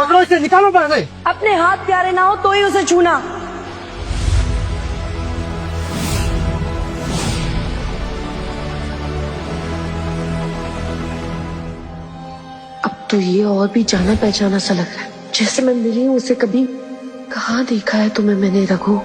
पकड़ो इसे, निकालो बाहर से। अपने हाथ प्यारे ना हो तो ही उसे छूना। अब तो ये और भी जाना पहचाना सा लग रहा है, जैसे मैं मिली हूँ उसे कभी। कहाँ देखा है तुम्हें मैंने रघु?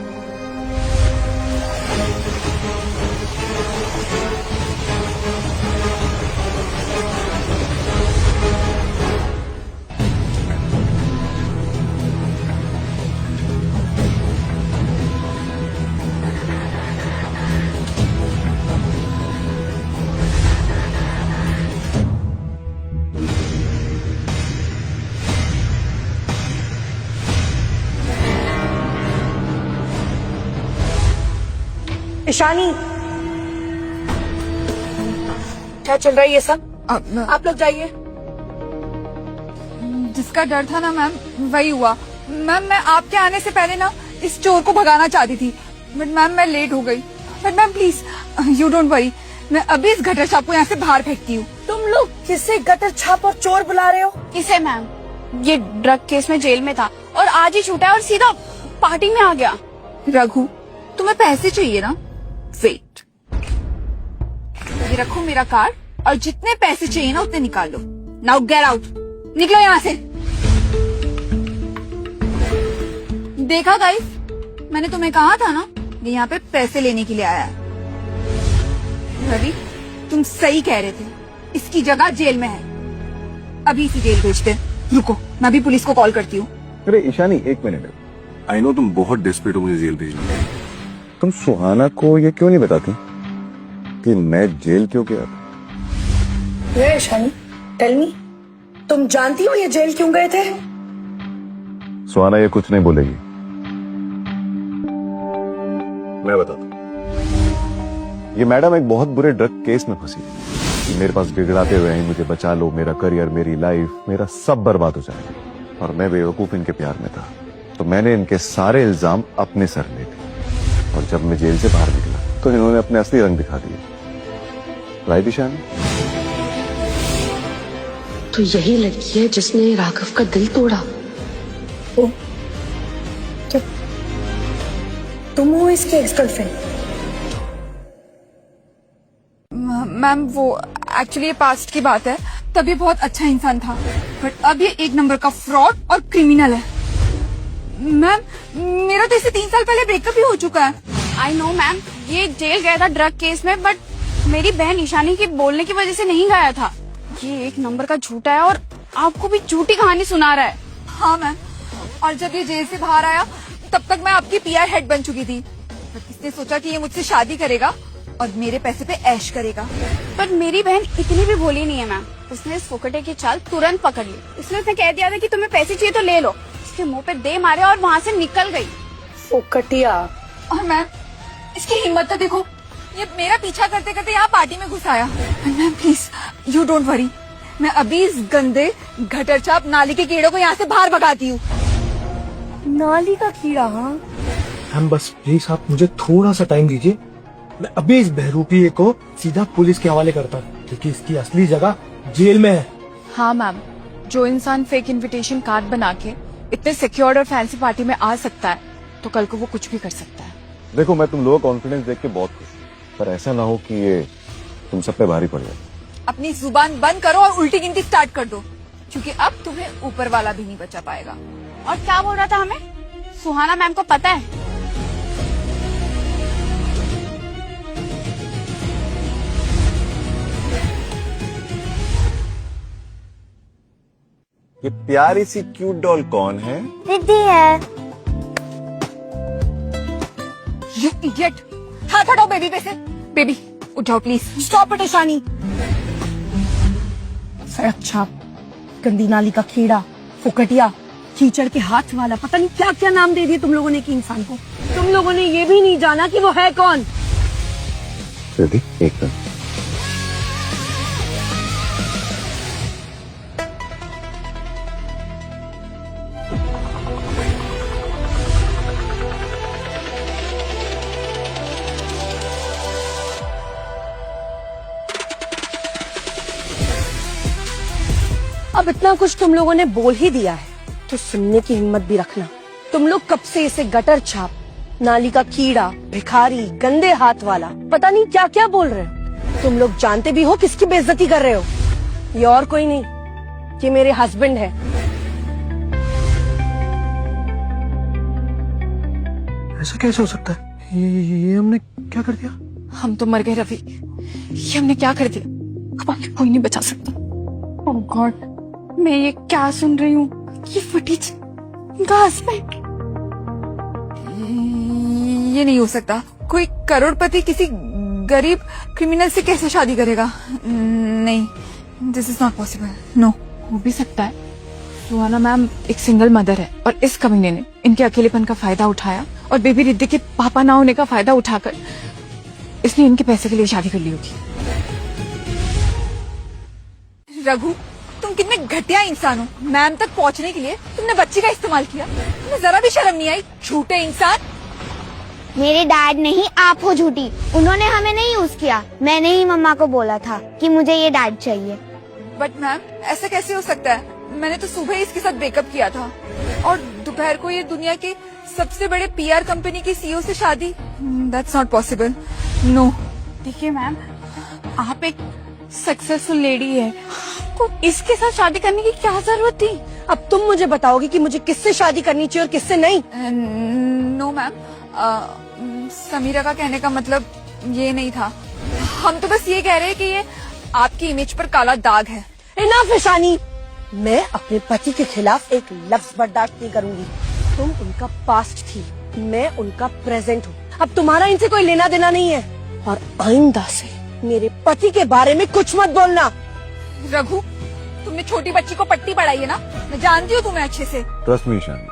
ईशानी, क्या चल रहा है ये सब? आप लोग जाइए। जिसका डर था ना मैम वही हुआ। मैम मैं आपके आने से पहले ना इस चोर को भगाना चाहती थी, बट मैम मैं लेट हो गई। But ma'am please you don't worry, मैं अभी इस गटर छाप को यहाँ से बाहर फेंकती हूँ। तुम लोग किसे गटर छाप और चोर बुला रहे हो? किसे मैम? ये ड्रग केस में जेल में था और आज ही छूटा है और सीधा पार्टी में आ गया। रघु, तुम्हें पैसे चाहिए ना? वेट, ये रखो मेरा कार्ड और जितने पैसे चाहिए ना उतने निकाल लो। नाउ गेट आउट, निकलो यहाँ से। देखा गाइस, मैंने तुम्हें कहा था ना ये यहाँ पे पैसे लेने के लिए आया है। रवि, तुम सही कह रहे थे, इसकी जगह जेल में है। अभी इसी जेल भेजते हैं। रुको, मैं भी पुलिस को कॉल करती हूँ। अरे ईशानी, एक मिनट। आई नो तुम बहुत डेस्परेट हो मुझे जेल भेजना। तुम सुहाना को ये क्यों नहीं बताती कि मैं जेल क्यों गया? ये ईशानी, टेल मी, तुम जानती हो ये जेल क्यों गए थे? सुहाना ये कुछ नहीं बोलेगी, मैं बताता हूँ। ये मैडम एक बहुत बुरे ड्रग केस में फंसी है। मेरे पास गिड़गिड़ाते हुए हैं, मुझे बचा लो, मेरा करियर, मेरी लाइफ, मेरा सब बर्बाद हो जाएगा। और मैं बेवकूफ इनके प्यार में था, तो मैंने इनके सारे इल्जाम अपने सर ले लिए। और जब मैं जेल से बाहर निकला तो इन्होंने अपने असली रंग दिखा दिए। राइट ईशानी? तो यही लड़की है जिसने राघव का दिल तोड़ा। ओ, क्या तुम हो इसके एक्स गर्लफ्रेंड? मैम वो एक्चुअली ये पास्ट की बात है, तभी बहुत अच्छा इंसान था, बट अब ये एक नंबर का फ्रॉड और क्रिमिनल है। मैम मेरा तो इससे 3 साल पहले ब्रेकअप भी हो चुका है। आई नो मैम, ये जेल गया था ड्रग केस में, बट मेरी बहन ईशानी की बोलने की वजह से नहीं गया था। ये एक नंबर का झूठा है और आपको भी झूठी कहानी सुना रहा है। हाँ मैम, और जब ये जेल से बाहर आया तब तक मैं आपकी पीआर हेड बन चुकी थी। बट इसने सोचा कि ये मुझसे शादी करेगा और मेरे पैसे पे ऐश करेगा। पर मेरी बहन इतनी भी भोली नहीं है मैम, उसने इस फुकटे की चाल तुरंत पकड़ ली। इसलिए उसने कह दिया था कि तुम्हें पैसे चाहिए तो ले लो, इसके मुंह पे दे मारे और वहाँ से निकल गई। फुकटिया। और मैम इसकी हिम्मत तो देखो, ये मेरा पीछा करते करते यहाँ पार्टी में घुस आया। Ma'am please you don't worry, मैं अभी इस गंदे गटर छाप नाली के कीड़े को यहाँ से बाहर भगाती हूँ। नाली का कीड़ा? हाँ हम बस प्लीज आप मुझे थोड़ा सा टाइम दीजिए, मैं अभी इस बहरूपी को सीधा पुलिस के हवाले करता हूँ, क्योंकि इसकी असली जगह जेल में है। हाँ मैम, जो इंसान फेक इनविटेशन कार्ड बना के इतने सिक्योर्ड और फैंसी पार्टी में आ सकता है तो कल को वो कुछ भी कर सकता है। देखो, मैं तुम लोगों का कॉन्फिडेंस देख के बहुत खुश हूँ, पर ऐसा ना हो कि ये तुम सब पे भारी पड़ जाए। अपनी जुबान बंद करो और उल्टी गिनती स्टार्ट कर दो, क्योंकि अब तुम्हें ऊपर वाला भी नहीं बचा पाएगा। और क्या बोल रहा था हमें? सुहाना मैम को पता है? ये प्यारी सी क्यूट डॉल कौन है? रिद्धि है। You idiot! हाथ हटाओ बेबी पे से। बेबी उठ जाओ प्लीज। Stop it Ishani. सड़क छाप, गंदी नाली का कीड़ा, फुकटिया, कीचड़ के हाथ वाला, पता नहीं क्या क्या नाम दे दिए तुम लोगों ने कि इंसान को। तुम लोगों ने ये भी नहीं जाना कि वो है कौन। रिद्धि, एक मिनट। अब इतना कुछ तुम लोगों ने बोल ही दिया है, तो सुनने की हिम्मत भी रखना। तुम लोग कब से इसे गटर छाप, नाली का कीड़ा, भिखारी, गंदे हाथ वाला, पता नहीं क्या क्या बोल रहे हो। तुम लोग जानते भी हो किसकी बेइज्जती कर रहे हो। ये और कोई नहीं, ये मेरे हस्बैंड है। ऐसा कैसे हो सकता है? ये हमने क्या कर दिया? हम तो मर गए रवि, ये हमने क्या कर दिया? अब आगे कोई नहीं बचा सकता। ओह गॉड, मैं ये क्या सुन रही हूँ? ये फुटेज, इनका हस्बैंड। ये नहीं हो सकता। कोई करोड़पति किसी गरीब क्रिमिनल से कैसे शादी करेगा? नहीं, this is not possible. No. हो भी सकता है। सुहाना मैम एक सिंगल मदर है और इस कमीने ने इनके अकेलेपन का फायदा उठाया और बेबी रिद्धि के पापा ना होने का फायदा उठाकर इसने इनके पैसे के लिए शादी कर ली होगी। रघु, तुम कितने घटिया इंसान हो। मैम तक पहुंचने के लिए तुमने बच्ची का इस्तेमाल किया। तुम्हें जरा भी शर्म नहीं आई? झूठे इंसान। मेरे डैड नहीं, आप हो झूठी। उन्होंने हमें नहीं यूज किया, मैंने ही मम्मा को बोला था कि मुझे ये डैड चाहिए। बट मैम, ऐसा कैसे हो सकता है? मैंने तो सुबह ही इसके साथ ब्रेकअप किया था और दोपहर को ये दुनिया के सबसे बड़े पीआर कंपनी के सीईओ से शादी। That's not possible. नो। देखिए मैम, आप एक सक्सेसफुल लेडी है, आपको इसके साथ शादी करने की क्या जरूरत थी? अब तुम मुझे बताओगी कि मुझे किससे शादी करनी चाहिए और किससे नहीं? नो मैम, समीरा का कहने का मतलब ये नहीं था। हम तो बस ये कह रहे हैं कि ये आपकी इमेज पर काला दाग है। इनफ ईशानी, मैं अपने पति के खिलाफ एक लफ्ज बर्दाश्त नहीं करूंगी। तुम उनका पास्ट थी, मैं उनका प्रेजेंट हूँ। अब तुम्हारा इनसे कोई लेना देना नहीं है और आइंदा से मेरे पति के बारे में कुछ मत बोलना। रघु, तुमने छोटी बच्ची को पट्टी पढ़ाई है ना? मैं जानती हूँ तुम्हें अच्छे से। ट्रस्ट मी ईशानी,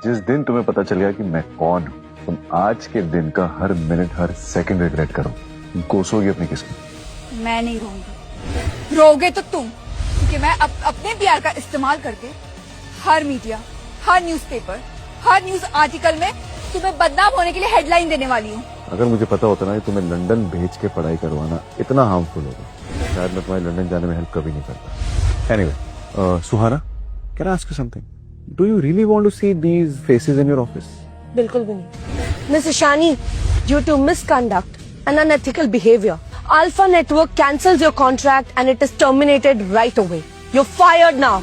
जिस दिन तुम्हें पता चल गया कि मैं कौन हूँ, तुम आज के दिन का हर मिनट हर सेकंड रिग्रेट करो। तुम कोसोगी अपनी किस्मत। मैं नहीं रोऊंगी। रोगे तो तुम, क्योंकि मैं अपने प्यार का इस्तेमाल करके हर मीडिया, हर न्यूज़पेपर, हर न्यूज आर्टिकल में तुम्हें बदनाम होने के लिए हेडलाइन देने वाली हूँ। अगर मुझे पता होता ना कि तुम्हें लंदन भेज के पढ़ाई करवाना इतना हार्मफुल होगा, शायद मैं तुम्हारे लंदन जाने में हेल्प कभी नहीं करता। Anyway, Suhana, can I ask you something? Do you really want to see these faces in your office? बिल्कुल भी नहीं। Miss Ishani, due to misconduct and unethical behavior, Alpha Network cancels your contract and it is terminated right away. You're fired now.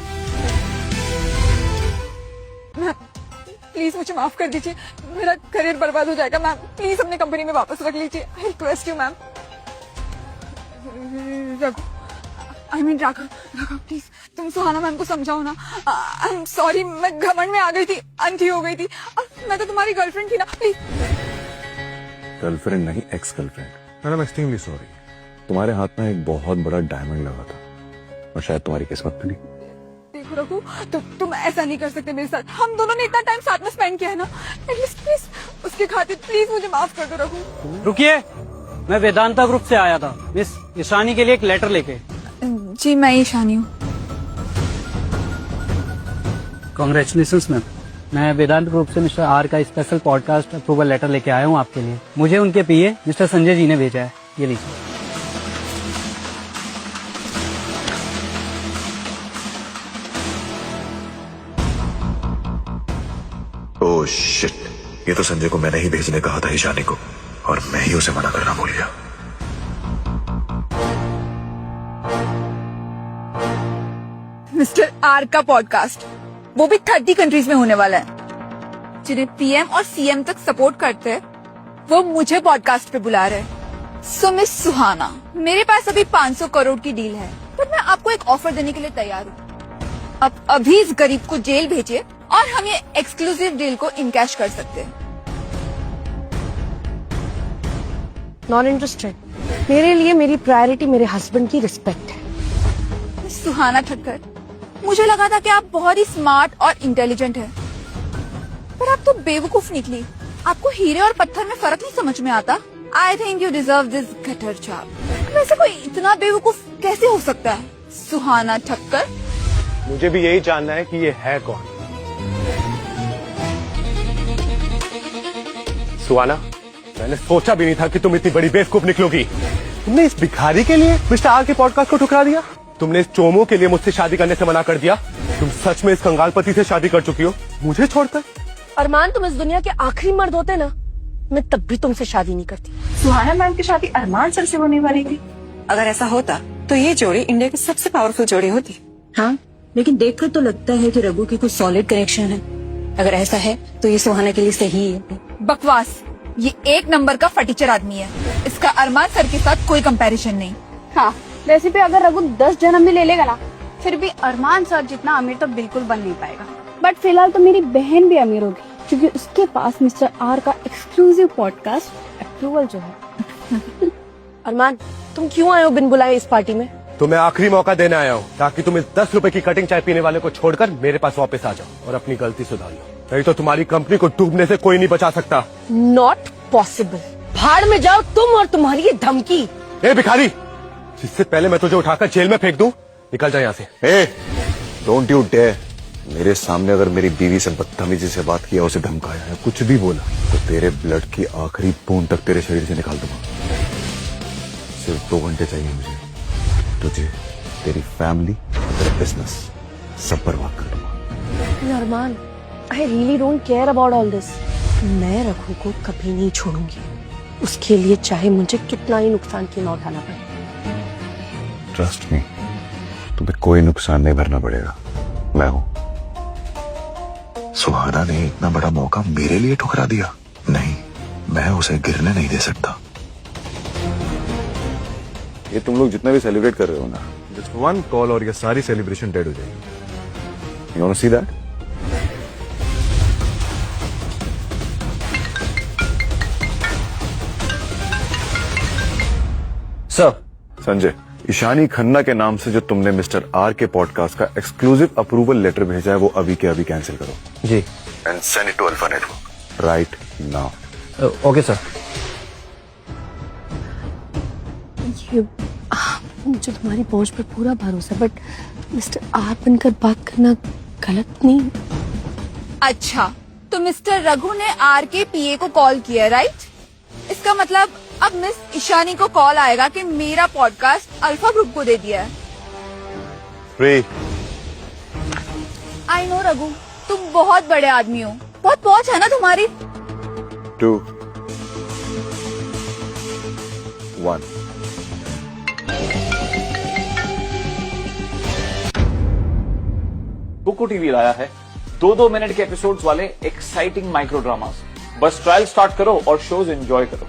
Ma'am, please मुझे माफ कर दीजिए, मेरा career बर्बाद हो जाएगा। मैम, प्लीज अपने कंपनी में वापस रख लीजिए। I request you ma'am. Raghu, I mean Raghav, please तुम सुहाना मैम को समझाओ ना। आई एम सॉरी, मैं घमंड में आ गई थी, अंधी हो गई थी। मैं तो तुम्हारी गर्लफ्रेंड थी ना। प्लीज। गर्लफ्रेंड नहीं, ex girlfriend. Madam, extremely sorry. तुम्हारे हाथ में एक बहुत बड़ा डायमंड लगा था और शायद तुम्हारी किस्मत में नहीं। देखो रघु, तुम ऐसा नहीं कर सकते मेरे साथ। हम दोनों ने इतना टाइम साथ में स्पेंड किया है ना। एटलीस्ट प्लीज उसके खातिर प्लीज मुझे माफ कर दो रघु। रुकिए, मैं वेदांता ग्रुप से आया था मिस ईशानी के लिए एक लेटर लेके। जी, मैं ईशानी हूँ। Congratulations ma'am. मैं वेदांत ग्रुप से मिस्टर आर का स्पेशल पॉडकास्ट अप्रूवल लेटर लेके आया हूँ आपके लिए। मुझे उनके पीए मिस्टर संजय जी ने भेजा है, ये लीजिए। ओह शिट, ये तो संजय को मैंने ही भेजने कहा था ईशानी को, और मैं ही उसे मना करना भूल गया। मिस्टर आर का पॉडकास्ट, वो भी 30 कंट्रीज में होने वाला है। जिन्हें पीएम और सीएम तक सपोर्ट करते हैं, वो मुझे पॉडकास्ट पे बुला रहे हैं। सो मिस सुहाना, मेरे पास अभी 500 करोड़ की डील है, पर मैं आपको एक ऑफर देने के लिए तैयार हूँ। अब अभी इस गरीब को जेल भेजिए और हम ये एक्सक्लूसिव डील को इनकैश कर सकते हैं। Not interested. मेरे लिए मेरी प्रायोरिटी मेरे हस्बैंड की रिस्पेक्ट है। सुहाना ठक्कर, मुझे लगा था कि आप बहुत ही स्मार्ट और इंटेलिजेंट हैं, पर आप तो बेवकूफ निकली। आपको हीरे और पत्थर में फर्क नहीं समझ में आता। I think you deserve this gutter छाप। वैसे कोई इतना बेवकूफ कैसे हो सकता है? सुहाना ठक्कर, मुझे भी यही जानना है कि ये है कौन। सुहाना, मैंने सोचा भी नहीं था कि तुम इतनी बड़ी बेवकूफ निकलोगी। तुमने इस भिखारी के लिए मिस्टर आर के पॉडकास्ट को ठुकरा दिया। तुमने इस चोमो के लिए मुझसे शादी करने से मना कर दिया। तुम सच में इस कंगाल पति से शादी कर चुकी हो, मुझे छोड़कर? अरमान, तुम इस दुनिया के आखिरी मर्द होते ना, मैं तब भी तुमसे शादी नहीं करती। सुहाना मैम की शादी अरमान सर से होने वाली थी। अगर ऐसा होता तो ये जोड़ी इंडिया की सबसे पावरफुल जोड़ी होती। हाँ, लेकिन देखकर तो लगता है कि रघु की कुछ सॉलिड कनेक्शन है। अगर ऐसा है तो ये सुहाना के लिए सही है। बकवास, ये एक नंबर का फटीचर आदमी है। इसका अरमान सर के साथ कोई कंपैरिजन नहीं। हाँ, वैसे भी अगर रघु 10 जन्म भी ले लेगा ना, फिर भी अरमान सर जितना अमीर तो बिल्कुल बन नहीं पाएगा। बट फिलहाल तो मेरी बहन भी अमीर होगी, क्योंकि उसके पास मिस्टर आर का एक्सक्लूसिव पॉडकास्ट अप्रूवल जो है। अरमान, तुम क्यों आए हो बिन बुलाए इस पार्टी में? तुम्हें आखिरी मौका देने आया हूँ ताकि तुम इस 10 रुपए की कटिंग चाय पीने वाले को छोड़कर मेरे पास वापस आ जाओ और अपनी गलती सुधार लो। नहीं तो तुम्हारी कंपनी को डूबने से कोई नहीं बचा सकता। Not possible. भाड़ में जाओ तुम और तुम्हारी ये धमकी। ए भिखारी, जिससे पहले मैं तुझे उठाकर जेल में फेंक दूं, निकल जा यहाँ से। ए, डोंट यू डेयर। मेरे सामने अगर मेरी बीवी से बदतमीजी से बात किया, उसे धमकाया या कुछ भी बोला, तो तेरे ब्लड की आखिरी बूंद तक तेरे शरीर से निकाल दूंगा। सिर्फ 2 घंटे चाहिए मुझे। तुझे, तेरी फैमिली और तेरा बिजनेस सब बर्बाद कर दूंगा। Arman, I really don't care about all this. मैं रघु को कभी नहीं छोड़ूंगी, उसके लिए चाहे मुझे कितना ही नुकसान क्यों ना उठाना पड़े। ट्रस्ट मी, तुम्हें कोई नुकसान नहीं भरना पड़ेगा, मैं हूं। सुहाना ने इतना बड़ा मौका मेरे लिए ठुकरा दिया। नहीं, मैं उसे गिरने नहीं दे सकता। ये तुम लोग जितना भी सेलिब्रेट कर रहे हो ना, जस्ट 1 कॉल और ये सारी सेलिब्रेशन डेड हो जाएगी। You want to see that? Sir, Sanjay, Ishani Khanna के नाम से जो तुमने मिस्टर आर के पॉडकास्ट का एक्सक्लूसिव अप्रूवल लेटर भेजा है, वो अभी के अभी कैंसिल करो। जी। And send it to Alpha Network right now. Okay sir. मुझे तुम्हारी पहुंच पर पूरा भरोसा, बट मिस्टर आर बनकर बात करना गलत नहीं। अच्छा, तो मिस्टर रघु ने आर के पीए को कॉल किया, राइट? इसका मतलब अब मिस ईशानी को कॉल आएगा कि मेरा पॉडकास्ट अल्फा ग्रुप को दे दिया है। फ्री। आई नो रघु, तुम बहुत बड़े आदमी हो, बहुत पहुंच है ना तुम्हारी। 2 1। कुकू टीवी लाया है 2-2 मिनट के एपिसोड्स वाले एक्साइटिंग माइक्रो ड्रामास। बस ट्रायल स्टार्ट करो और शोज एंजॉय करो।